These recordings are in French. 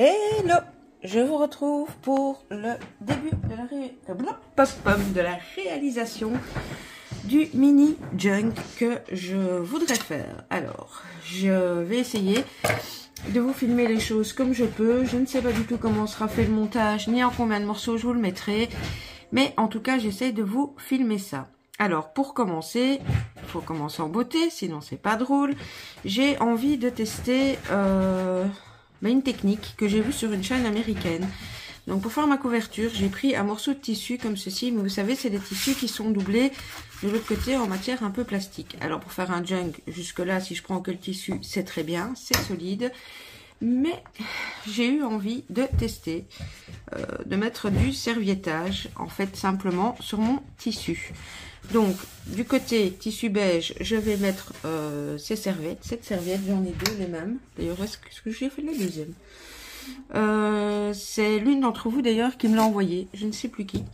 Hello, je vous retrouve pour le début de la réalisation du mini junk que je voudrais faire. Alors, je vais essayer de vous filmer les choses comme je peux. Je ne sais pas du tout comment sera fait le montage, ni en combien de morceaux je vous le mettrai. Mais en tout cas, j'essaye de vous filmer ça. Alors, pour commencer, il faut commencer en beauté, sinon c'est pas drôle. J'ai envie de tester une technique que j'ai vue sur une chaîne américaine. Donc, pour faire ma couverture, j'ai pris un morceau de tissu comme ceci. Mais vous savez, c'est des tissus qui sont doublés de l'autre côté en matière un peu plastique. Alors, pour faire un junk, jusque-là, si je prends que le tissu, c'est très bien, c'est solide. Mais j'ai eu envie de tester, de mettre du serviettage, en fait, simplement sur mon tissu. Donc, du côté tissu beige, je vais mettre ces serviettes. Cette serviette, j'en ai deux, les mêmes. D'ailleurs, est-ce que j'ai fait la deuxième? C'est l'une d'entre vous, d'ailleurs, qui me l'a envoyé. Je ne sais plus qui.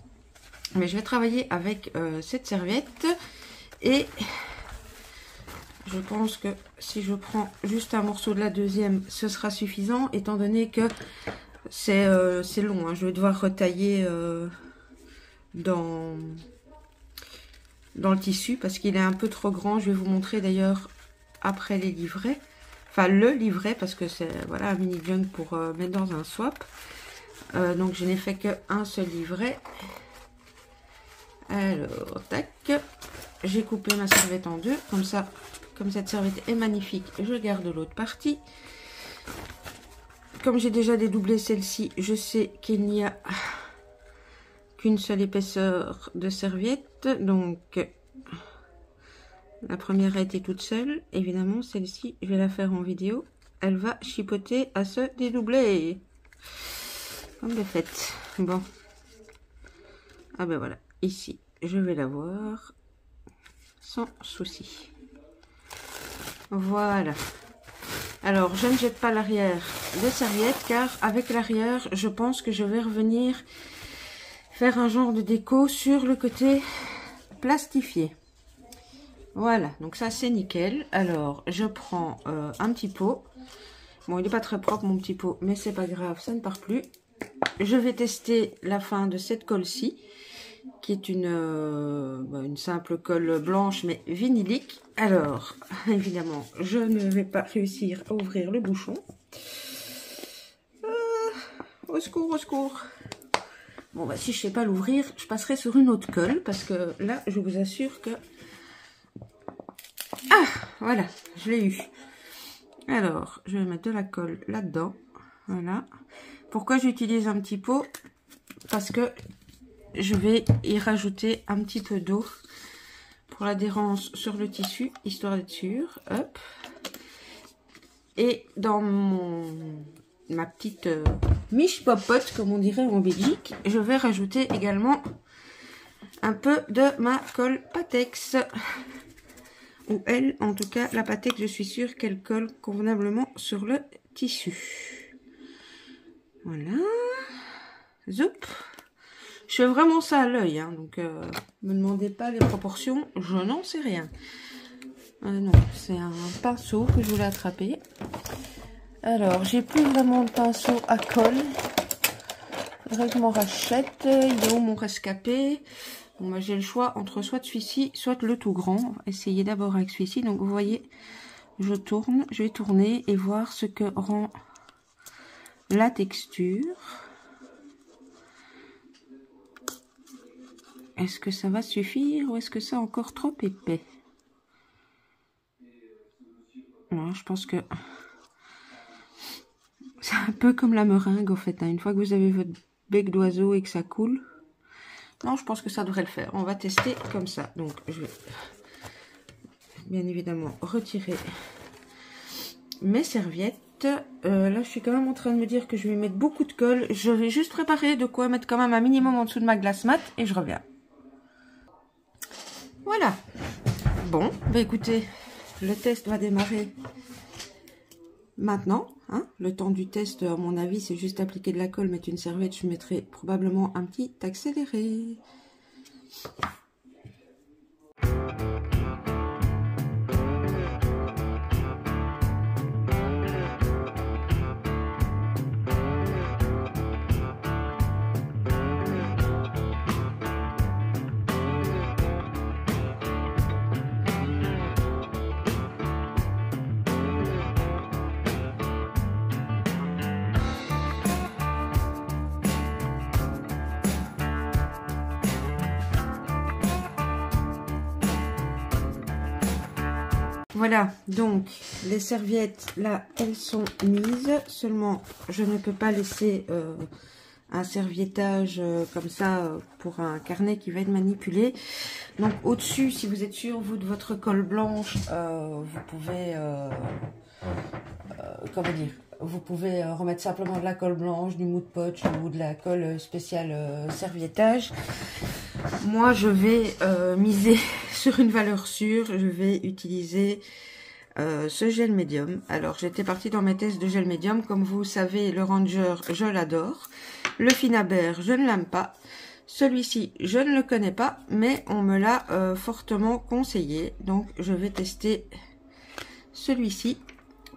Mais je vais travailler avec cette serviette. Et je pense que si je prends juste un morceau de la deuxième, ce sera suffisant, étant donné que c'est long. Hein. Je vais devoir retailler dans le tissu parce qu'il est un peu trop grand. Je vais vous montrer d'ailleurs après les livrets. Enfin, le livret, parce que c'est voilà un mini junk pour mettre dans un swap. Donc, je n'ai fait qu'un seul livret. Alors, tac. J'ai coupé ma serviette en deux. Comme ça, comme cette serviette est magnifique, je garde l'autre partie. Comme j'ai déjà dédoublé celle-ci, je sais qu'il n'y a qu'une seule épaisseur de serviette. Donc, la première a été toute seule. Évidemment, celle-ci, je vais la faire en vidéo. Elle va chipoter à se dédoubler. Comme de fait. Bon. Ah ben voilà. Ici, je vais la voir sans souci. Voilà. Alors, je ne jette pas l'arrière de serviette car avec l'arrière, je pense que je vais revenir faire un genre de déco sur le côté plastifié. Voilà, donc ça c'est nickel. Alors, je prends un petit pot. Bon, il n'est pas très propre mon petit pot, mais c'est pas grave, ça ne part plus. Je vais tester la fin de cette colle-ci, qui est une simple colle blanche, mais vinylique. Alors, évidemment, je ne vais pas réussir à ouvrir le bouchon. Au secours, au secours. Bon, bah, si je ne sais pas l'ouvrir, je passerai sur une autre colle, parce que là, je vous assure que... Ah, voilà, je l'ai eu. Alors, je vais mettre de la colle là-dedans. Voilà. Pourquoi j'utilise un petit pot? Parce que je vais y rajouter un petit peu d'eau pour l'adhérence sur le tissu, histoire d'être sûr. Hop. Et dans ma petite miche popote, comme on dirait en Belgique, je vais rajouter également un peu de ma colle Patex. Ou elle, en tout cas, la Patex, je suis sûre qu'elle colle convenablement sur le tissu. Voilà. Zoup. Je fais vraiment ça à l'œil, hein, donc me demandez pas les proportions, je n'en sais rien. Non, c'est un pinceau que je voulais attraper. Alors, j'ai plus vraiment de pinceau à colle. Faudrait que je m'en rachète. Il est où mon rescapé? Bon, bah, j'ai le choix entre soit celui-ci, soit le tout grand. Essayez d'abord avec celui-ci. Donc, vous voyez, je tourne, je vais tourner et voir ce que rend la texture. Est-ce que ça va suffire ou est-ce que c'est encore trop épais? Non, je pense que c'est un peu comme la meringue en fait. Hein. Une fois que vous avez votre bec d'oiseau et que ça coule. Non, je pense que ça devrait le faire. On va tester comme ça. Donc, je vais bien évidemment retirer mes serviettes. Là, je suis quand même en train de me dire que je vais mettre beaucoup de colle. Je vais juste préparer de quoi mettre quand même un minimum en dessous de ma glace mat et je reviens. Voilà. Bon, bah écoutez, le test va démarrer maintenant. Hein. Le temps du test, à mon avis, c'est juste appliquer de la colle, mettre une serviette. Je mettrai probablement un petit accéléré. Voilà, donc les serviettes là, elles sont mises. Seulement, je ne peux pas laisser un serviettage comme ça pour un carnet qui va être manipulé. Donc au-dessus, si vous êtes sûr, vous, de votre colle blanche, vous pouvez, comment dire, vous pouvez remettre simplement de la colle blanche, du mood potch ou de la colle spéciale serviettage. Moi, je vais miser sur une valeur sûre. Je vais utiliser ce gel médium. Alors, j'étais partie dans mes tests de gel médium. Comme vous savez, le Ranger, je l'adore. Le Finnabair, je ne l'aime pas. Celui-ci, je ne le connais pas, mais on me l'a fortement conseillé. Donc, je vais tester celui-ci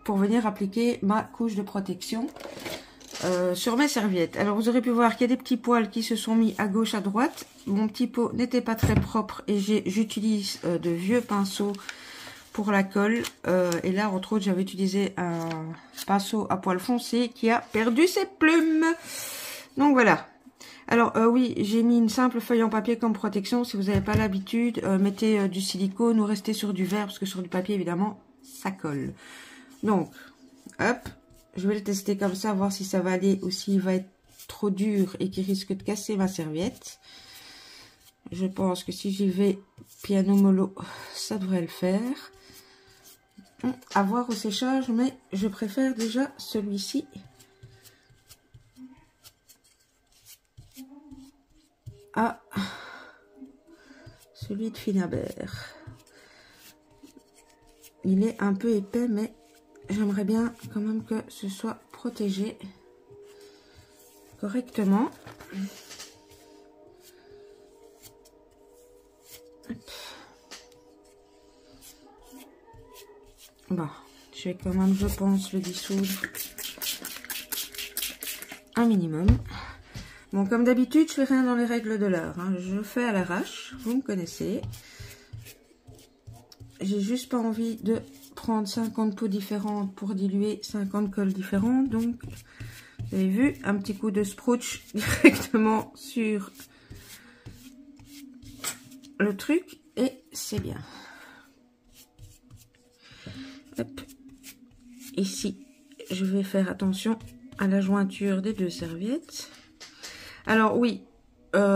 pour venir appliquer ma couche de protection sur mes serviettes. Alors, vous aurez pu voir qu'il y a des petits poils qui se sont mis à gauche, à droite. Mon petit pot n'était pas très propre et j'utilise de vieux pinceaux pour la colle. Et là, entre autres, j'avais utilisé un pinceau à poils foncés qui a perdu ses plumes. Donc, voilà. Alors, oui, j'ai mis une simple feuille en papier comme protection. Si vous n'avez pas l'habitude, mettez du silicone ou restez sur du verre parce que sur du papier, évidemment, ça colle. Donc, hop, je vais le tester comme ça, voir si ça va aller ou s'il va être trop dur et qu'il risque de casser ma serviette. Je pense que si j'y vais piano mollo, ça devrait le faire. À voir au séchage, mais je préfère déjà celui-ci. À celui de Finnabair. Il est un peu épais, mais j'aimerais bien quand même que ce soit protégé correctement. Bon, je vais quand même, je pense, le dissoudre un minimum. Bon, comme d'habitude, je fais rien dans les règles de l'art. Hein. Je fais à l'arrache, vous me connaissez. J'ai juste pas envie de prendre 50 pots différentes pour diluer 50 colles différentes. Donc, vous avez vu, un petit coup de sprouch directement sur le truc. Et c'est bien. Hop. Ici, je vais faire attention à la jointure des deux serviettes. Alors oui,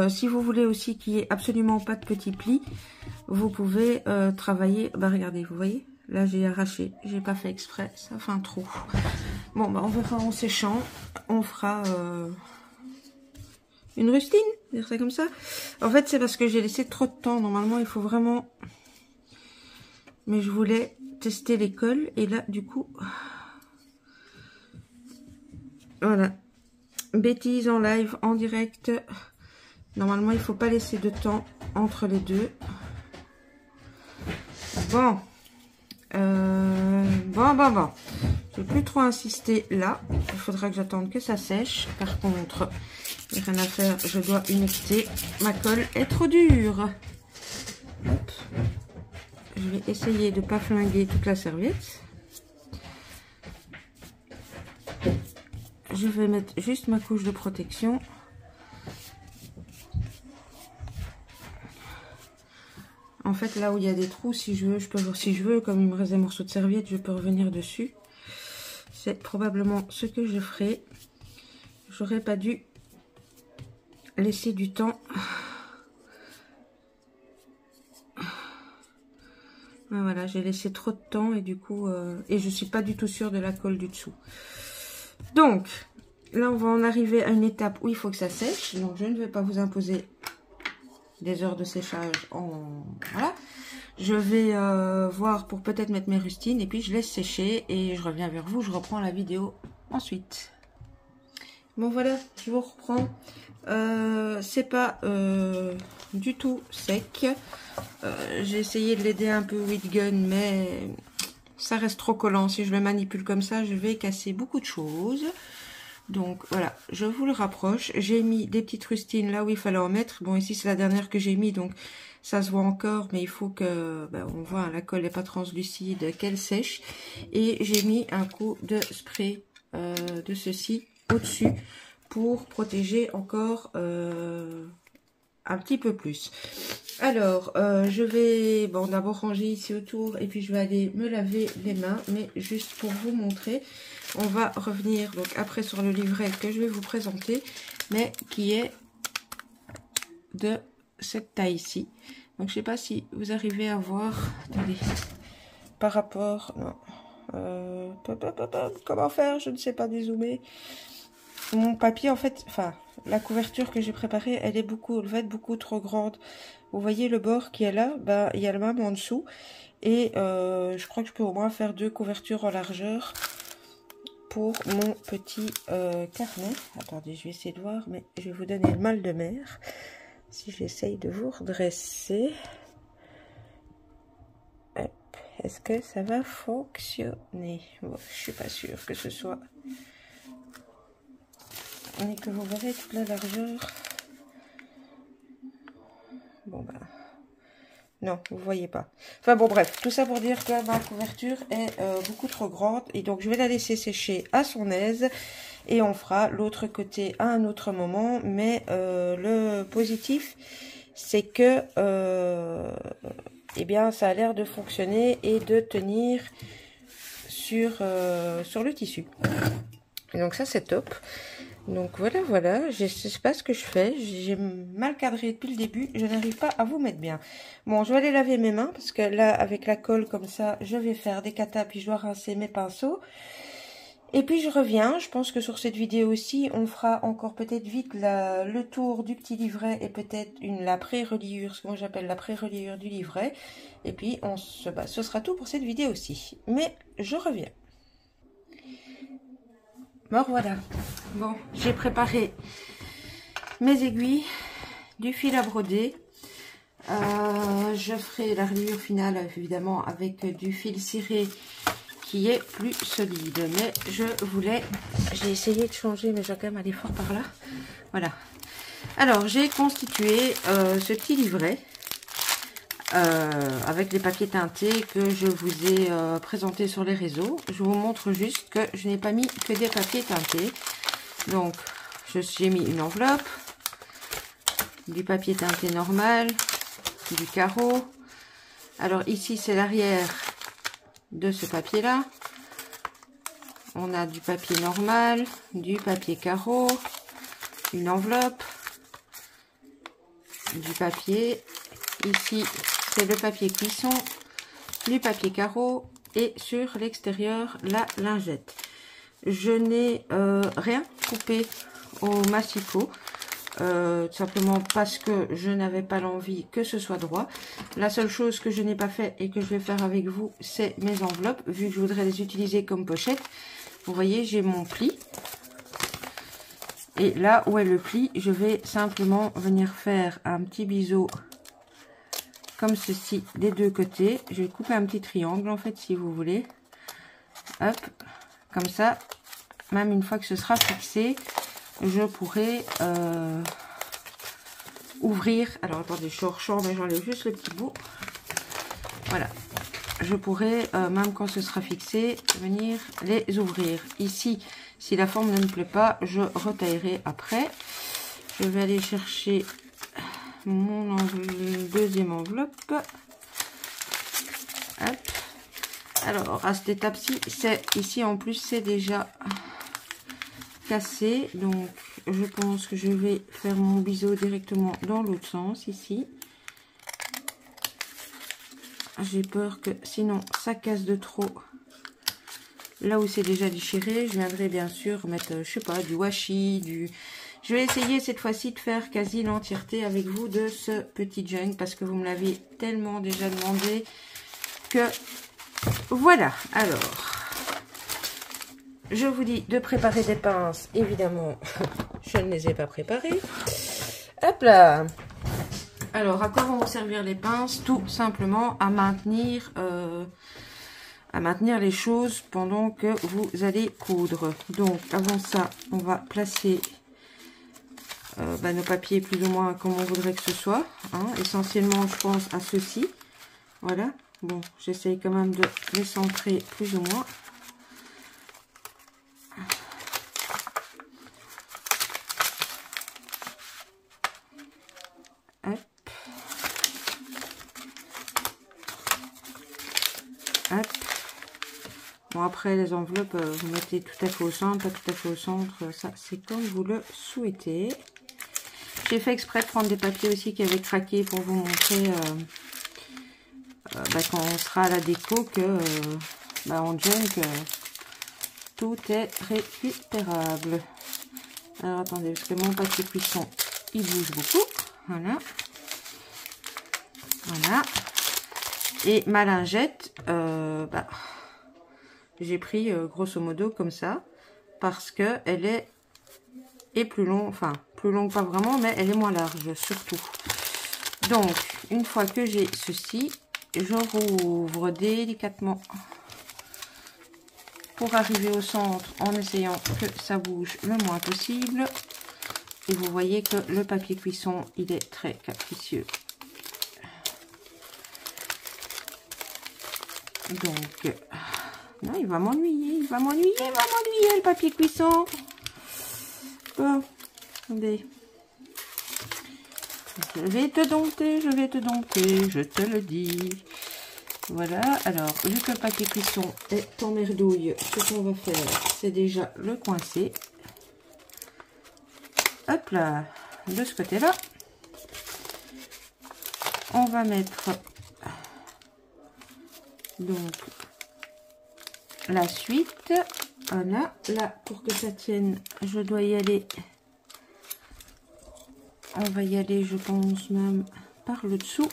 si vous voulez aussi qu'il n'y ait absolument pas de petits plis, vous pouvez travailler. Bah regardez, vous voyez, là j'ai arraché, j'ai pas fait exprès, ça fait un trou. Bon, bah on verra en séchant, on fera une rustine, dire ça comme ça. En fait, c'est parce que j'ai laissé trop de temps. Normalement, il faut vraiment. Mais je voulais tester les colles et là, du coup, voilà. Bêtise en live, en direct. Normalement, il faut pas laisser de temps entre les deux. Bon. Bon. Je vais plus trop insister là. Il faudra que j'attende que ça sèche. Par contre, il n'y a rien à faire. Je dois humecter. Ma colle est trop dure. Hop. Je vais essayer de ne pas flinguer toute la serviette. Je vais mettre juste ma couche de protection. En fait, là où il y a des trous, si je veux, comme il me reste des morceaux de serviette, je peux revenir dessus. C'est probablement ce que je ferai. J'aurais pas dû laisser du temps. Voilà, j'ai laissé trop de temps et du coup, et je suis pas du tout sûre de la colle du dessous. Donc, là, on va en arriver à une étape où il faut que ça sèche. Donc, je ne vais pas vous imposer des heures de séchage. Voilà. Je vais voir pour peut-être mettre mes rustines. Et puis, je laisse sécher et je reviens vers vous. Je reprends la vidéo ensuite. Bon, voilà, je vous reprends. C'est pas du tout sec. J'ai essayé de l'aider un peu with gun, mais ça reste trop collant. Si je le manipule comme ça, je vais casser beaucoup de choses. Donc voilà, je vous le rapproche. J'ai mis des petites rustines là où il fallait en mettre. Bon, ici c'est la dernière que j'ai mis, donc ça se voit encore, mais il faut que on voit, la colle n'est pas translucide, qu'elle sèche. Et j'ai mis un coup de spray de ceci au-dessus pour protéger encore un petit peu plus. Alors, je vais d'abord ranger ici autour et puis je vais aller me laver les mains. Mais juste pour vous montrer, on va revenir donc après sur le livret que je vais vous présenter, mais qui est de cette taille ici. Donc, je sais pas si vous arrivez à voir. Attendez, par rapport... Non. Comment faire? Je ne sais pas dézoomer. Mon papier, en fait, enfin, la couverture que j'ai préparée, elle va être beaucoup trop grande. Vous voyez le bord qui est là, il y a le même en dessous. Et je crois que je peux au moins faire 2 couvertures en largeur pour mon petit carnet. Attendez, je vais essayer de voir, mais je vais vous donner le mal de mer. Si j'essaye de vous redresser. Est-ce que ça va fonctionner? Bon, je suis pas sûre que ce soit... Et que vous verrez toute la largeur. Bon non, vous voyez pas. Enfin bon, bref, tout ça pour dire que ma couverture est beaucoup trop grande. Et donc, je vais la laisser sécher à son aise. Et on fera l'autre côté à un autre moment. Mais le positif, c'est que eh bien, ça a l'air de fonctionner et de tenir sur le tissu. Et donc ça, c'est top. Donc voilà, je sais pas ce que je fais, j'ai mal cadré depuis le début, je n'arrive pas à vous mettre bien. Bon, je vais aller laver mes mains, parce que là, avec la colle comme ça, je vais faire des katas, puis je dois rincer mes pinceaux. Et puis je reviens, je pense que sur cette vidéo aussi, on fera encore peut-être vite le tour du petit livret, et peut-être la pré-reliure, ce que moi j'appelle la pré-reliure du livret. Et puis, ce sera tout pour cette vidéo aussi. Mais je reviens. Bon, voilà. Bon, j'ai préparé mes aiguilles, du fil à broder. Je ferai la reliure finale, évidemment, avec du fil ciré qui est plus solide. Mais j'ai essayé de changer, mais j'ai quand même aller fort par là. Voilà. Alors, j'ai constitué ce petit livret avec les papiers teintés que je vous ai présenté sur les réseaux. Je vous montre juste que je n'ai pas mis que des papiers teintés. Donc, j'ai mis une enveloppe, du papier teinté normal, du carreau. Alors ici, c'est l'arrière de ce papier-là. On a du papier normal, du papier carreau, une enveloppe, du papier. Ici, c'est le papier cuisson, du papier carreau et sur l'extérieur, la lingette. Je n'ai rien coupé au massicot, tout simplement parce que je n'avais pas l'envie que ce soit droit. La seule chose que je n'ai pas fait et que je vais faire avec vous, c'est mes enveloppes, vu que je voudrais les utiliser comme pochette. Vous voyez, j'ai mon pli. Et là où est le pli, je vais simplement venir faire un petit biseau comme ceci des deux côtés. Je vais couper un petit triangle en fait, si vous voulez. Hop, comme ça, même une fois que ce sera fixé, je pourrai ouvrir. Alors attendez, je suis hors champ, mais j'enlève juste le petit bout. Voilà, je pourrai, même quand ce sera fixé, venir les ouvrir. Ici, si la forme ne me plaît pas, je retaillerai après. Je vais aller chercher mon deuxième enveloppe. Hop. Alors, à cette étape-ci, ici en plus, c'est déjà cassé. Donc, je pense que je vais faire mon biseau directement dans l'autre sens, ici. J'ai peur que sinon, ça casse de trop. Là où c'est déjà déchiré, je viendrai bien sûr mettre, je sais pas, du washi, Je vais essayer cette fois-ci de faire quasi l'entièreté avec vous de ce petit junk parce que vous me l'avez tellement déjà demandé que voilà. Alors, je vous dis de préparer des pinces. Évidemment, je ne les ai pas préparées. Hop là. Alors, à quoi vont servir les pinces? Tout simplement à maintenir les choses pendant que vous allez coudre. Donc, avant ça, on va placer nos papiers plus ou moins comme on voudrait que ce soit. Hein. Essentiellement, je pense à ceci. Voilà. Bon, j'essaye quand même de les centrer plus ou moins. Hop. Bon, après, les enveloppes, vous mettez tout à fait au centre, pas tout à fait au centre. Ça, c'est comme vous le souhaitez. J'ai fait exprès de prendre des papiers aussi qui avaient craqué pour vous montrer quand on sera à la déco que en junk, tout est récupérable. Alors, attendez, parce que mon papier cuisson, il bouge beaucoup. Voilà. Voilà. Et ma lingette, j'ai pris grosso modo comme ça. Parce que elle est plus longue. Enfin, plus longue pas vraiment, mais elle est moins large surtout. Donc, une fois que j'ai ceci, je rouvre délicatement pour arriver au centre en essayant que ça bouge le moins possible. Et vous voyez que le papier cuisson, il est très capricieux. Donc, non, il va m'ennuyer, le papier cuisson. Bon, attendez. Je vais te dompter, je te le dis. Voilà, alors, vu que le papier cuisson est en merdouille, ce qu'on va faire, c'est déjà le coincer. Hop là, de ce côté-là. On va mettre donc la suite. Voilà, là, pour que ça tienne, je dois y aller. On va y aller, je pense, même par le dessous.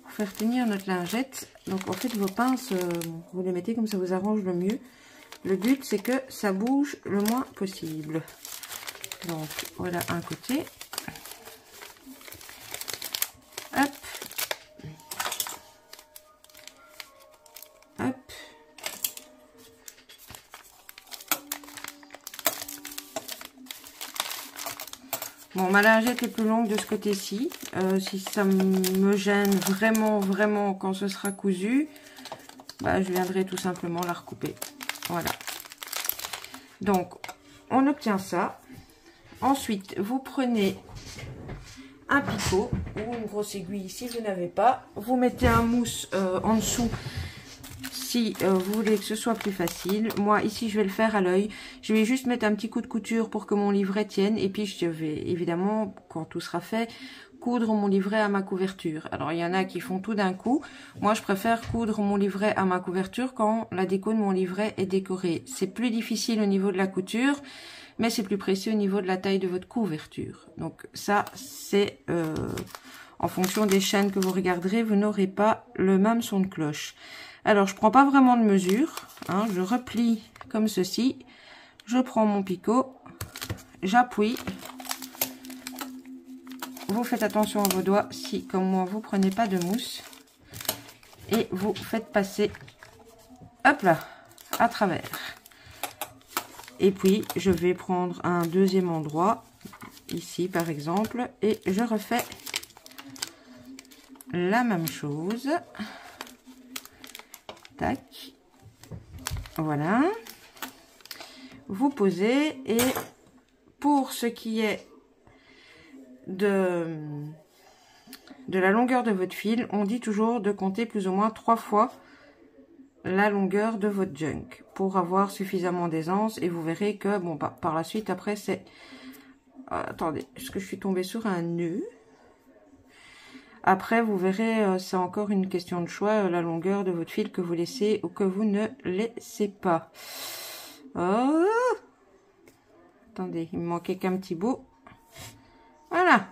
Pour faire tenir notre lingette. Donc, en fait, vos pinces, vous les mettez comme ça vous arrange le mieux. Le but, c'est que ça bouge le moins possible. Donc, voilà un côté. Hop. Hop. Bon, ma lingette est plus longue de ce côté-ci. Si ça me gêne vraiment quand ce sera cousu, je viendrai tout simplement la recouper. Voilà. Donc, on obtient ça. Ensuite, vous prenez un picot ou une grosse aiguille si vous n'avez pas. Vous mettez un mousse en dessous si vous voulez que ce soit plus facile. Moi, ici, je vais le faire à l'œil. Je vais juste mettre un petit coup de couture pour que mon livret tienne. Et puis, je vais évidemment, quand tout sera fait, coudre mon livret à ma couverture. Alors, il y en a qui font tout d'un coup. Moi, je préfère coudre mon livret à ma couverture quand la déco de mon livret est décorée. C'est plus difficile au niveau de la couture, mais c'est plus précis au niveau de la taille de votre couverture. Donc, ça, c'est en fonction des chaînes que vous regarderez, vous n'aurez pas le même son de cloche. Alors, je prends pas vraiment de mesure, hein, je replie comme ceci. Je prends mon picot, j'appuie. Vous faites attention à vos doigts si, comme moi, vous prenez pas de mousse. Et vous faites passer, hop là, à travers. Et puis, je vais prendre un deuxième endroit, ici par exemple, et je refais la même chose. Tac. Voilà. Vous posez et pour ce qui est de la longueur de votre fil, on dit toujours de compter plus ou moins 3 fois la longueur de votre junk pour avoir suffisamment d'aisance et vous verrez que bon par la suite après c'est attendez, est-ce que je suis tombée sur un nœud? Après, vous verrez, c'est encore une question de choix, la longueur de votre fil que vous laissez ou que vous ne laissez pas. Oh, attendez, il me manquait qu'un petit bout. Voilà.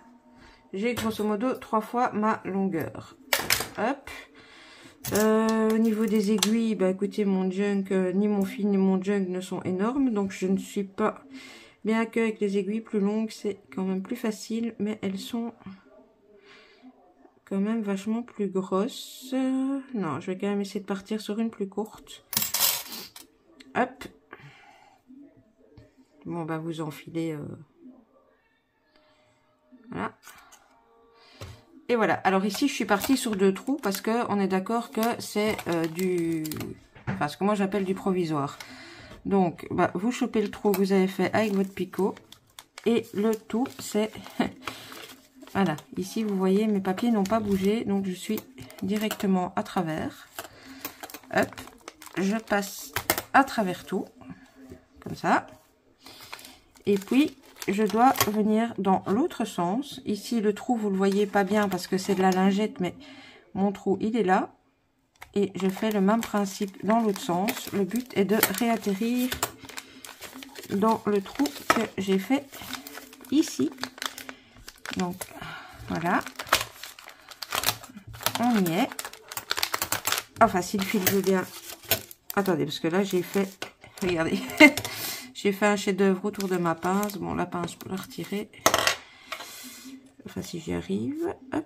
J'ai grosso modo 3 fois ma longueur. Hop. Au niveau des aiguilles, écoutez, mon junk, ni mon fil ni mon junk ne sont énormes. Donc, je ne suis pas... Bien qu'avec les aiguilles plus longues, c'est quand même plus facile. Mais elles sont... quand même vachement plus grosse. Non, je vais quand même essayer de partir sur une plus courte. Hop. Bon, vous enfilez. Voilà. Et voilà. Alors ici, je suis partie sur 2 trous parce que on est d'accord que c'est enfin, ce que moi j'appelle du provisoire. Donc, vous chopez le trou que vous avez fait avec votre picot. Et le tout, c'est... Voilà, ici vous voyez mes papiers n'ont pas bougé, donc je suis directement à travers. Hop, je passe à travers tout, comme ça. Et puis, je dois venir dans l'autre sens. Ici, le trou, vous le voyez pas bien parce que c'est de la lingette, mais mon trou, il est là. Et je fais le même principe dans l'autre sens. Le but est de réatterrir dans le trou que j'ai fait ici. Donc, voilà. On y est. Enfin, si le fil veut bien... Attendez, parce que là, j'ai fait... Regardez. J'ai fait un chef-d'œuvre autour de ma pince. Bon, la pince, je peux la retirer. Enfin, si j'y arrive. Hop.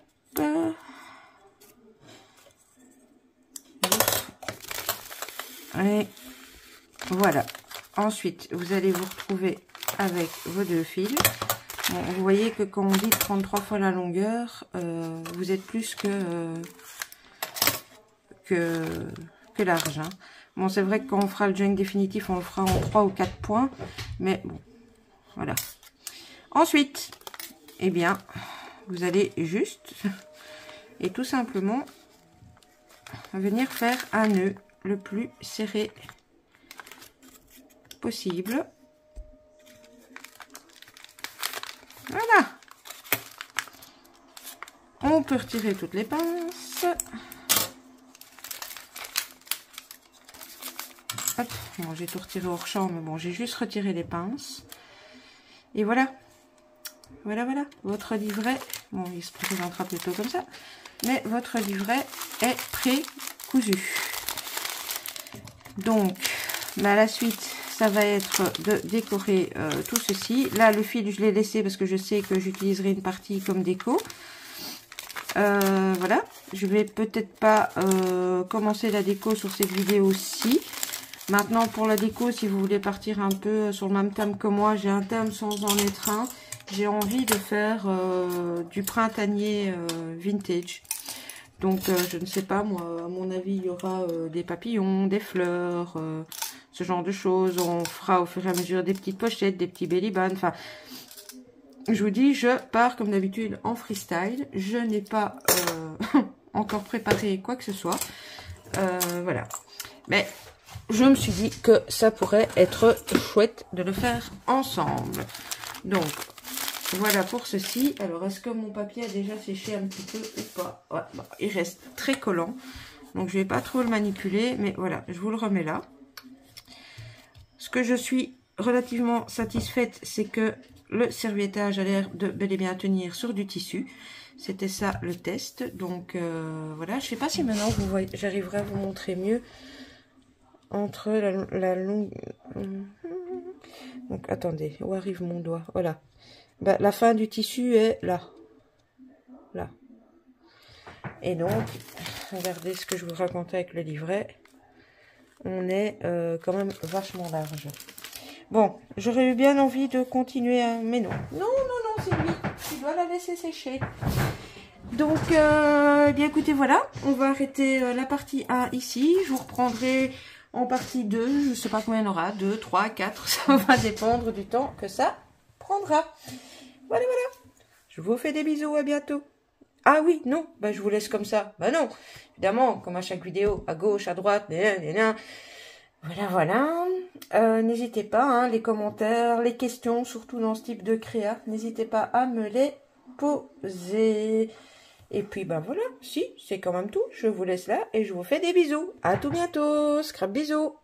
Et voilà. Ensuite, vous allez vous retrouver avec vos deux fils. Bon, vous voyez que quand on dit 33 fois la longueur, vous êtes plus que large. Hein. Bon, c'est vrai que quand on fera le junk définitif, on le fera en 3 ou 4 points. Mais bon, voilà. Ensuite, eh bien, vous allez juste et tout simplement venir faire un nœud le plus serré possible. Voilà. On peut retirer toutes les pinces. Hop, bon, j'ai tout retiré hors champ, mais bon, j'ai juste retiré les pinces. Et voilà. Voilà, voilà. Votre livret, bon, il se présentera plutôt comme ça, mais votre livret est pré-cousu. Donc, bah, la suite, ça va être de décorer tout ceci. Là, le fil, je l'ai laissé parce que je sais que j'utiliserai une partie comme déco. Voilà. Je vais peut-être pas commencer la déco sur cette vidéo-ci. Maintenant, pour la déco, si vous voulez partir un peu sur le même thème que moi, j'ai un thème sans en être un. J'ai envie de faire du printanier vintage. Donc, je ne sais pas, moi, à mon avis, il y aura des papillons, des fleurs, ce genre de choses. On fera au fur et à mesure des petites pochettes, des petits belly bands. Enfin, je vous dis, je pars comme d'habitude en freestyle. Je n'ai pas encore préparé quoi que ce soit. Voilà. Mais je me suis dit que ça pourrait être chouette de le faire ensemble. Donc, voilà pour ceci. Alors, est-ce que mon papier a déjà séché un petit peu ou pas? Ouais, bon, il reste très collant. Donc, je vais pas trop le manipuler. Mais voilà, je vous le remets là. Ce que je suis relativement satisfaite, c'est que le serviettage a l'air de bel et bien tenir sur du tissu. C'était ça le test. Donc, voilà. Je sais pas si maintenant, vous voyez, j'arriverai à vous montrer mieux entre la longue... Donc, attendez. Où arrive mon doigt? Voilà. Bah, la fin du tissu est là. Là. Et donc, regardez ce que je vous racontais avec le livret. On est quand même vachement large. Bon, j'aurais eu bien envie de continuer, hein, mais non. Non, non, non, c'est lui. Tu dois la laisser sécher. Donc, eh bien écoutez, voilà. On va arrêter la partie 1 ici. Je vous reprendrai en partie 2. Je ne sais pas combien il y en aura. 2, 3, 4. Ça va dépendre du temps que ça prendra. Voilà, voilà. Je vous fais des bisous, à bientôt. Ah oui, non, bah, je vous laisse comme ça. Bah non, évidemment, comme à chaque vidéo, à gauche, à droite, voilà, voilà. N'hésitez pas, hein, les commentaires, les questions, surtout dans ce type de créa, n'hésitez pas à me les poser. Et puis, bah voilà, si, c'est quand même tout. Je vous laisse là et je vous fais des bisous. À tout bientôt. Scrap bisous.